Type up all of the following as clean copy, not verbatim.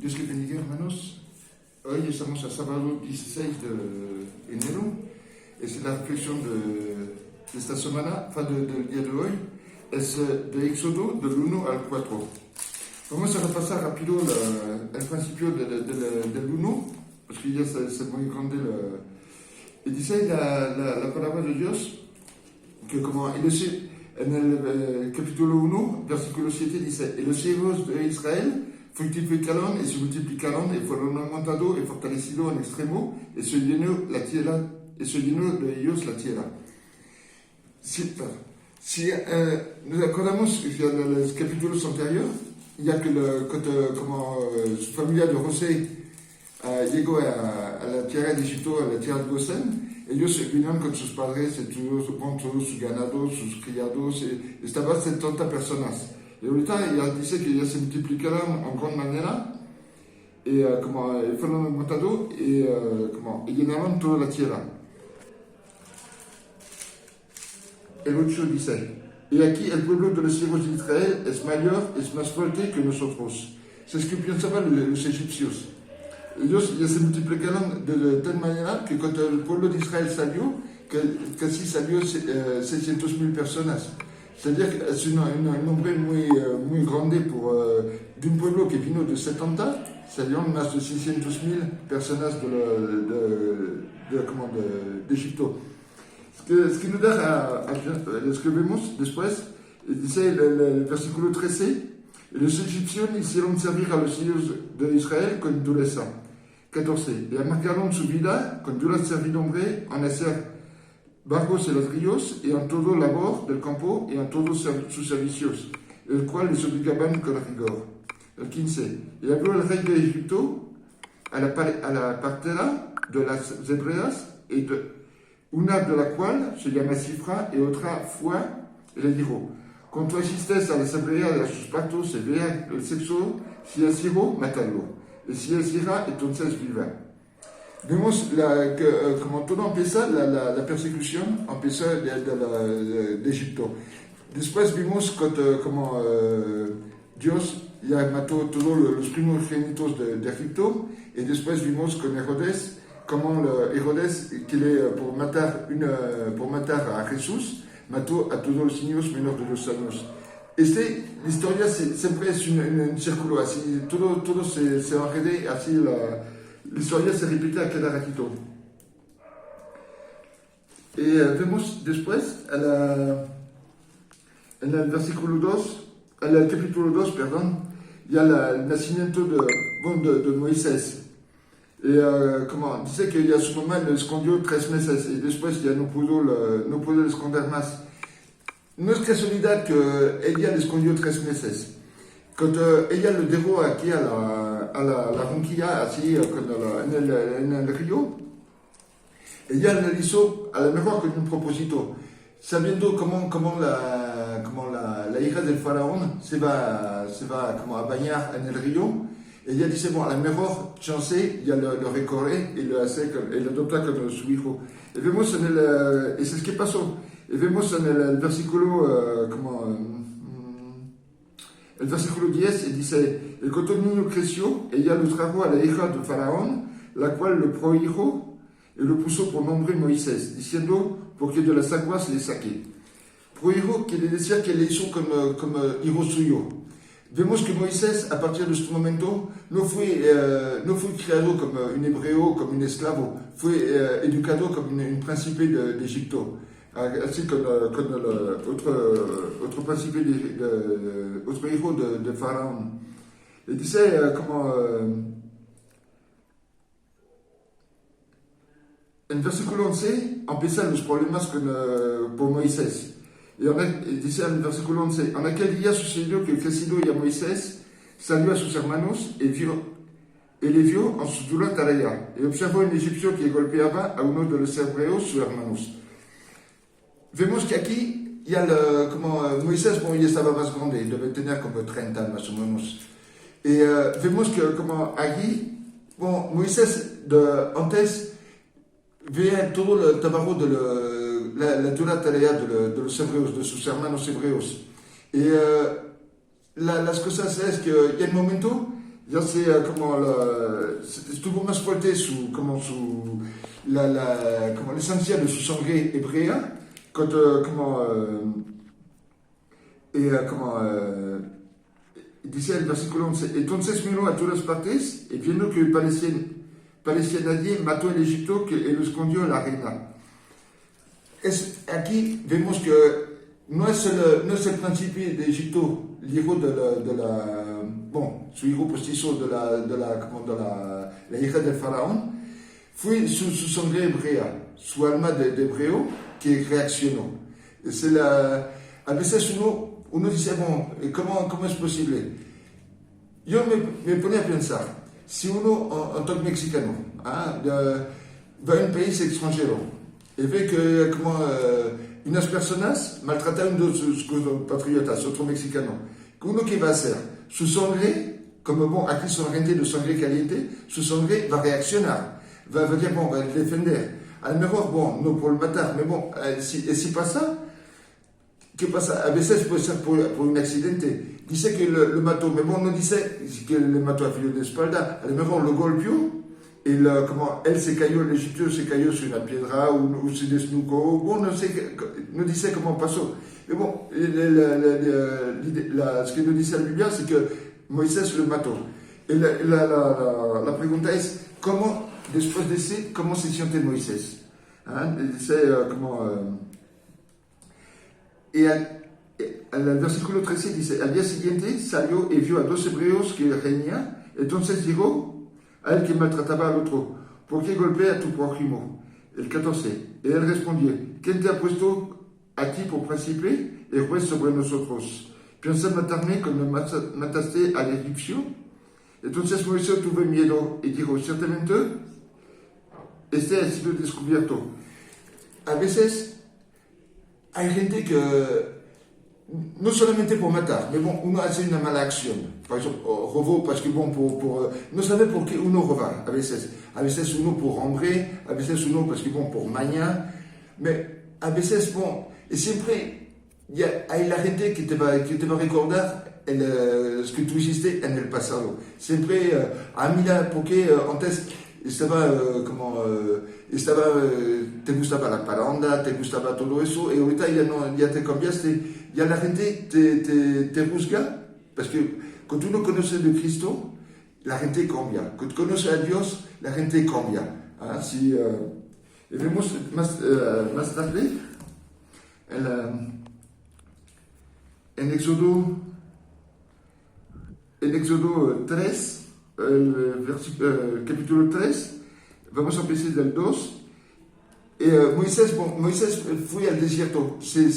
Dios que bendiga, hermanos. Hoy estamos a sábado 16 de enero. Es la reflexión de esta semana, del día de hoy. Es de Éxodo del 1 al 4. Vamos a repasar rápido el principio del 1, porque ya es muy grande. Y dice la palabra de Dios que como en el capítulo 1, versículo 7 dice: y los hijos de Israel fructificaron y se multiplicaron y fueron aumentados y fortalecidos en extremo y se llenó de ellos la tierra. Si nos acordamos en los capítulos anteriores, ya que su familia de José llegó a la tierra de Egipto, a la tierra de Gosén, ellos vinieron con sus padres y todos sus ganados, sus criados, y estaban 70 personas. Y ahorita ya dice que ya se multiplicaron en gran manera y fueron aumentados y llenaron toda la tierra. El 8 dice: y aquí el pueblo de los hijos de Israel es mayor, es más fuerte que nosotros. Es que pensaban los egipcios. Ellos ya se multiplicaron de tal manera que cuando el pueblo de Israel salió, casi salió 600.000 personas. C'est-à-dire que c'est un nombre muy grande d'un pueblo que vino de 70, salieron más de 600.000 personas d'Egipto. Ce que nous da ce que vemos después, dice el versículo 13, los egipcios hicieron servir a los hijos de Israel con dureza. 14, y amargaron su vida con dura servidumbre en hacer barcos y ladrillos y en todo labor del campo y en todos sus servicios, el cual les obligaban con rigor. El 15. Y habló el rey de Egipto a la partera de las hebreas, una de la cual se llama Cifra y otra Fua, y le dijo: cuando asistes a la asamblea de sus pactos y vea el sexo, si es hijo, mátalo, y si es hija, entonces viva. Vemos como todo empieza, la persecución empieza de Egipto. Después vimos como Dios ya mató todos los primogénitos de Egipto, y después vimos con Herodes, como Herodes, por matar a Jesús, mató a todos los niños menores de 2 años. La historia siempre es un círculo así, todo se enreda así. La historia se repite a cada ratito. Y vemos después en el versículo 2, en el capítulo 2, perdón, ya el nacimiento de Moisés. Y como dice que ya su mamá lo escondió 3 meses y después ya no pudo esconder más. No es casualidad que ella le escondió 3 meses. Cuando ella lo dejó aquí a la ronquilla, así, en el río, ella lo hizo a lo mejor con un propósito, sabiendo cómo la hija del faraón se va como a bañar en el río. Ella dice: bueno, a lo mejor chance ya lo recorre y lo hace, y lo adopta como su hijo. Y vemos eso es que pasó. Y vemos en el versículo el versículo 10 dice: y cuando el niño creció, ella lo trajo a la hija del faraón, la cual lo prohijo y lo puso por nombre Moisés, diciendo: porque de las aguas le saqué. Prohijo quiere decir que le hizo como hijo suyo. Vemos que Moisés, a partir de este momento, no fue criado como un hebreo, como un esclavo, fue educado como un príncipe de Egipto. Así con otro príncipe, otro hijo de Faraón. Y dice en versículo 11 empiezan los problemas por Moisés. Y dice en el versículo 11: en aquel día sucedió que el crecido ya Moisés salió a sus hermanos y le vio en su dura tarea, y observó un egipcio que golpeaba a uno de los hebreos, sus hermanos. Vemos que aquí, ya como Moisés, ya estaba más grande, debe tener como 30 más o menos. Y vemos que como aquí, Moisés antes veía todo el trabajo de la dura tarea de los hebreos, de sus hermanos hebreos. Y las cosas es que ya en el momento Ya c'est comment estuvo más fuerte como l'essentiel de su sangre hebrea quand dice el versículo 11, entonces miró a todas partes y viendo que parecía nadie, mató el Egipto y lo escondió en la arena. Aquí vemos que no es el príncipe de Egipto, el hijo su hijo postizo de la hija del faraón, fue su sangre hebrea, su alma de hebreo que reaccionó. A veces uno dice, ¿cómo es posible? Yo me ponía a pensar, si uno, en tant que mexicano, va a un país extranjero y ve que unas personas maltratan a sus compatriotas, otro mexicano, ¿uno qué va a hacer? Su sangre, aquí son gente de sangre caliente, su sangre va a reaccionar, va a defender. A lo mejor, no por matar, pero si pasa, ¿qué pasa? A veces puede ser por un accidente. Dice que lo mató, pero no dice que le mató a filo de espalda. A lo mejor lo golpeó y él se cayó, el egipcio se cayó sobre una piedra o se desnucó. No dice cómo pasó. Pero ce que nos dice la Biblia, c'est que Moisés lo mató. Y la pregunta es, ¿cómo, después de eso, cómo se siente Moisés? Dice y el versículo 13 dice, al día siguiente salió y vio a 2 hebreos que reñían, entonces dijo a él que maltrataba al otro, ¿por qué golpea a tu prójimo? El 14, y él respondió, ¿quién te ha puesto a ti por príncipe y juez sobre nosotros? ¿Piensas matarme cuando mataste al egipcio? Entonces Moisés tuvo miedo y dijo, ciertamente, este ha sido descubierto. A veces hay gente que, no solamente por matar, pero uno hace una mala acción. Por ejemplo, robó, porque no sabe por qué uno roba a veces. A veces uno por hambre, a veces uno por maña. Pero a veces, y siempre hay la gente que te va a recordar lo que tú hiciste en el pasado. Siempre, mira, porque antes te gustaba la parranda, te gustaba todo eso, y ahorita ya te cambiaste, ya la gente te juzga, porque cuando uno conoce de Cristo, la gente cambia, cuando conoce a Dios, la gente cambia. Y vemos más tarde, en Éxodo 3, el capítulo 3, vamos a empezar del 2. Moisés fue al desierto, se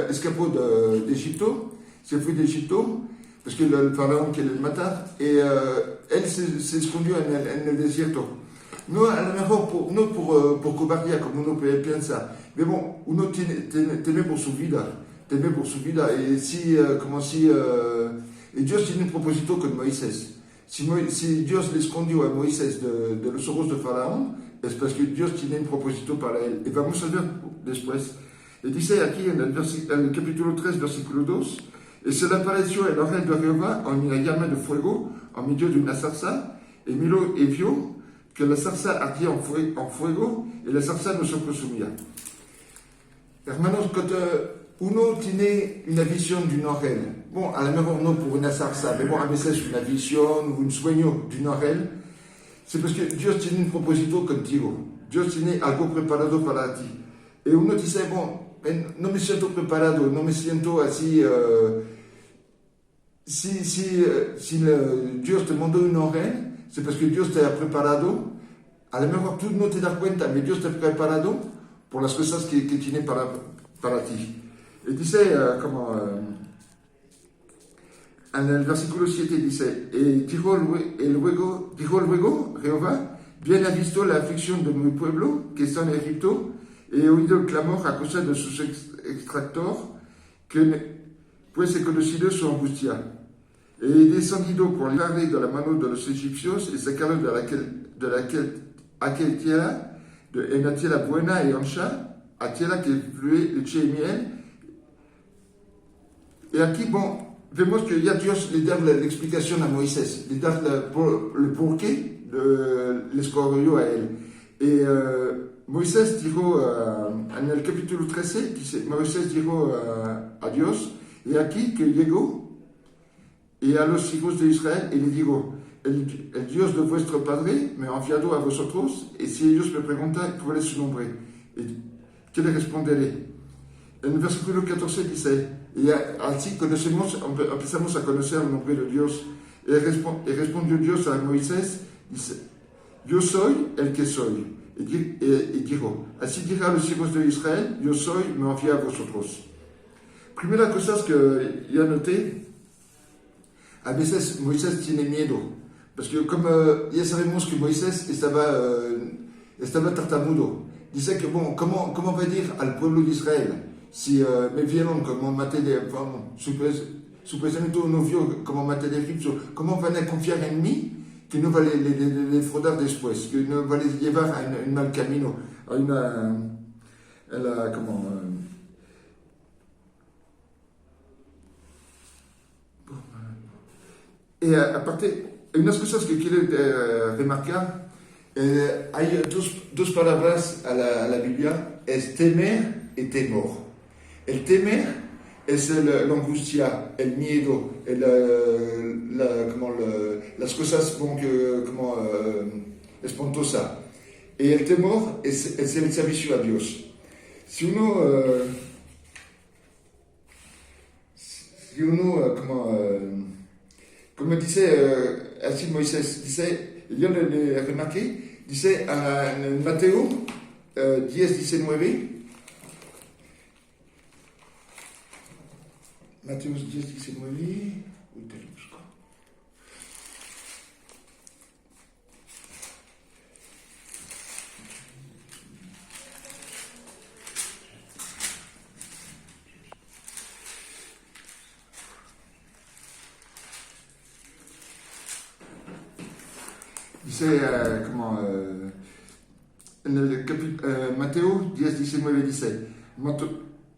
escapó de Egipto, se fue de Egipto, porque el faraón quería matar, y él se escondió en el desierto. No, a lo mejor no por cobardía, como uno piensa, pero uno teme por su vida, y Dios tiene un propósito con Moisés. Si Dios le escondió a Moisés de los ojos de Faraón, es porque Dios tiene un propósito para él. Y vamos a ver después. Y dice aquí en el capítulo 3, versículo 2, y se le apareció el ángel de Jehová en una llama de fuego en medio de una zarza, y miró y vio que la zarza ardía en fuego, y la zarza no se consumía. Hermanos, cuando uno tiene una visión de un ángel, a lo mejor no por una zarza, pero a veces una visión, un sueño de un ángel, c'est parce que Dios tiene un propósito contigo. Dios tiene algo preparado para ti. Y uno dice, no me siento preparado, no me siento así. Si Dios te mandó un ángel, c'est parce que Dios te ha preparado. A lo mejor tú no te das cuenta, pero Dios te ha preparado por las cosas que tiene para ti. Y dice, en el versículo 7 dice, dijo luego Jehová, bien ha visto la aflicción de mi pueblo que está en Egipto, y he oído el clamor a causa de sus extractores, pues he conocido su angustia. He descendido por librarle de la mano de los egipcios y sacarlo de aquella tierra, de una tierra buena y ancha, a tierra que fluye leche y miel. Y aquí, vemos que ya Dios le da la explicación a Moisés, le da el porqué le escogió a él. Y Moisés dijo, en el capítulo 13, Moisés dijo a Dios, y aquí que llegó, y a los hijos de Israel, y le digo, el Dios de vuestro padre me ha enviado a vosotros, y si ellos me preguntan cuál es su nombre, ¿qué le responderé? En el versículo 14 dice, y así empezamos a conocer el nombre de Dios. Y respondió Dios a Moisés, dice, yo soy el que soy. Y dijo, así dirá a los hijos de Israel, yo soy, me envía a vosotros. Primera cosa que yo noté, a veces Moisés tiene miedo, porque como ya sabemos que Moisés estaba tartamudo. Dice que, bon, ¿cómo va a decir al pueblo de Israel? Si me vieron como maté supuestamente no vio como maté de Egipto, ¿cómo van a confiar en mí que no va a les defraudar después, que no va a les llevar a un mal camino, a y aparte, unas cosas que quiero remarcar, hay dos palabras a la Biblia, es temer y temor. El temer es la angustia, el miedo, las cosas espantosas. Y el temor es el servicio a Dios. Si uno como dice así Moisés, dice, yo le remarqué, dice en Mateo 10:19, Mateo 10:19, uy, te lo busco. Dice, en el Mateo 10:19 dice,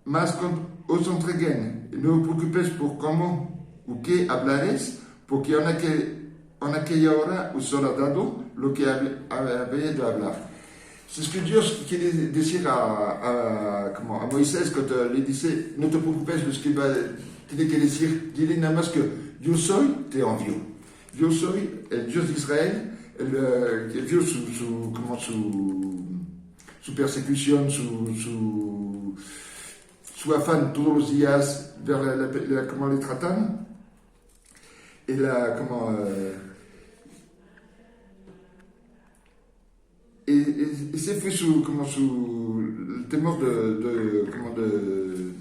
mas cuando os entreguen, no os preocupéis por cómo o qué hablaréis, porque en aquella hora os será dado lo que habéis de hablar. Es que Dios quiere decir a Moisés cuando le dice, no te preocupes, lo que tiene que decir, dile nada más que yo soy, te envío. Yo soy el Dios de Israel, que vio su persecución, su afán todos los días, ver cómo le tratan, y ese fue el temor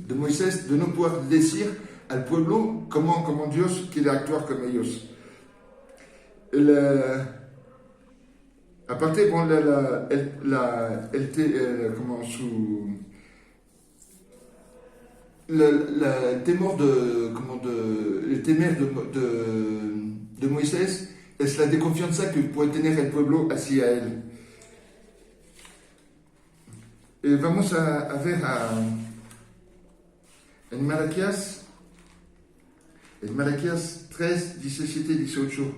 de Moisés, de no poder decir al pueblo cómo Dios quiere actuar con ellos. Aparte, bon, el temor de Moisés es la desconfianza que puede tener el pueblo hacia él. Vamos a ver en Malaquías 3, 17 y 18.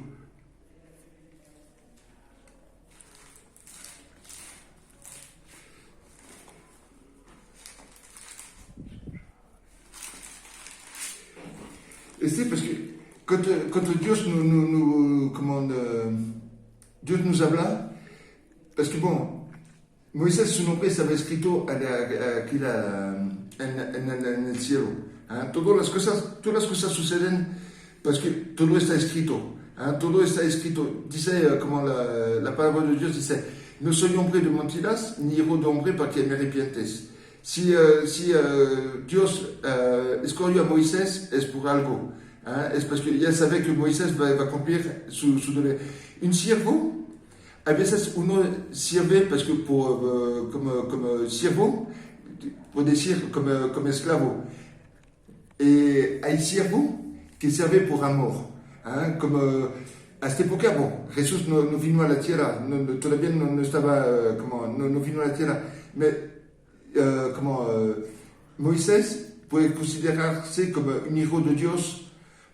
Parce que quand Dios Dios nos habla, parce que bon, Moisés su nombre estaba escrito aquí en el cielo. Todas las cosas suceden porque todo está escrito. Todo está escrito. Dice como la palabra de Dios dice, no soy hombre de mentiras, ni hijo de hombre para que me arrepientes. Si Dios escogió a Moisés es por algo. Es porque ya sabe que Moisés va a cumplir su deber. Un siervo, a veces uno sirve parce que como siervo, puede decir como esclavo. Y hay siervo que sirve por amor. Como a esta época, bon, Jesús no vino a la tierra, todavía no estaba, no vino a la tierra. Moisés puede considerarse como un hijo de Dios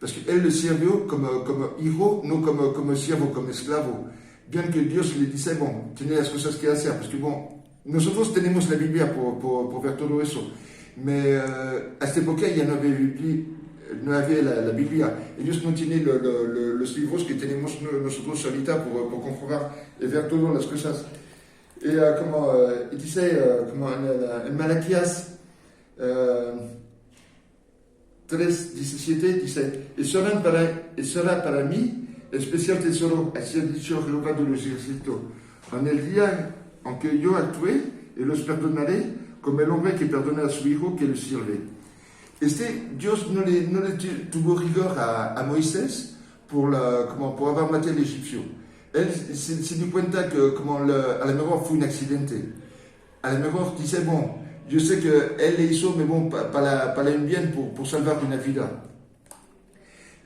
Parce qu'elle le sirvió como hijo, no como siervo, como esclavo. Bien que Dios le dice, bon, tiene las cosas que hacer, parce que bon, nosotros tenemos la Biblia por ver todo eso, mais a esta época ya no había la Biblia. Ellos no tienen los libros que tenemos nosotros ahorita por comprobar y ver todas las cosas. Y como dice, como en Malaquías 3:17, dice, y será para mí especial tesoro, así ha dicho Jehová de los ejércitos. En el día en que yo actué, y los perdonaré como el hombre que perdona a su hijo que le sirve. Dios no le tuvo rigor a Moisés por haber matado al egipcio. Él se dio cuenta que a lo mejor fue un accidente. A lo mejor dice, bon, yo sé que él le hizo, mais bon, para un bien, por salvar una vida.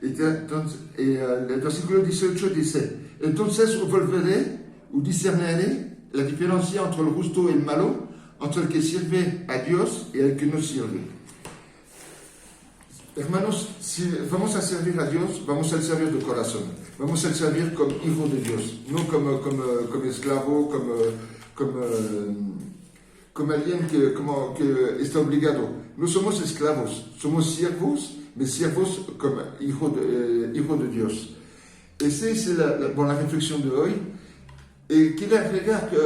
Entonces, el versículo 18 dice, entonces volveré o discerniré la diferencia entre el justo y el malo, entre el que sirve a Dios y el que no sirve. Hermanos, si vamos a servir a Dios, vamos a servir de corazón. Vamos a servir como hijo de Dios, no como esclavo, como alguien que está obligado. No somos esclavos, somos siervos, mais siervos como hijo de Dios. Esa es la reflexión de hoy. Quiero agregar que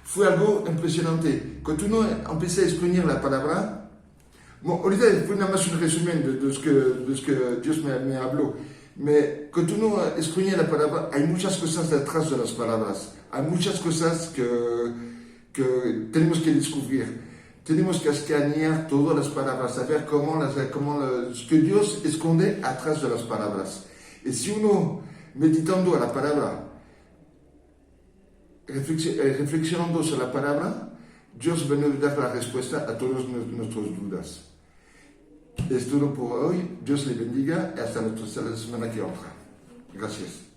fue algo impresionante. Cuando uno empieza a escudriñar la palabra, bon, ahorita fue nada más un resumen de lo que Dios me habló. Pero cuando uno escudriña la palabra, hay muchas cosas detrás de las palabras. Hay muchas cosas que tenemos que descubrir. Tenemos que escanear todas las palabras, saber que Dios esconde atrás de las palabras. Y si uno, meditando a la palabra, reflexionando sobre la palabra, Dios va a dar la respuesta a todas nuestras dudas. Es todo por hoy. Dios le bendiga y hasta la semana que otra. Gracias.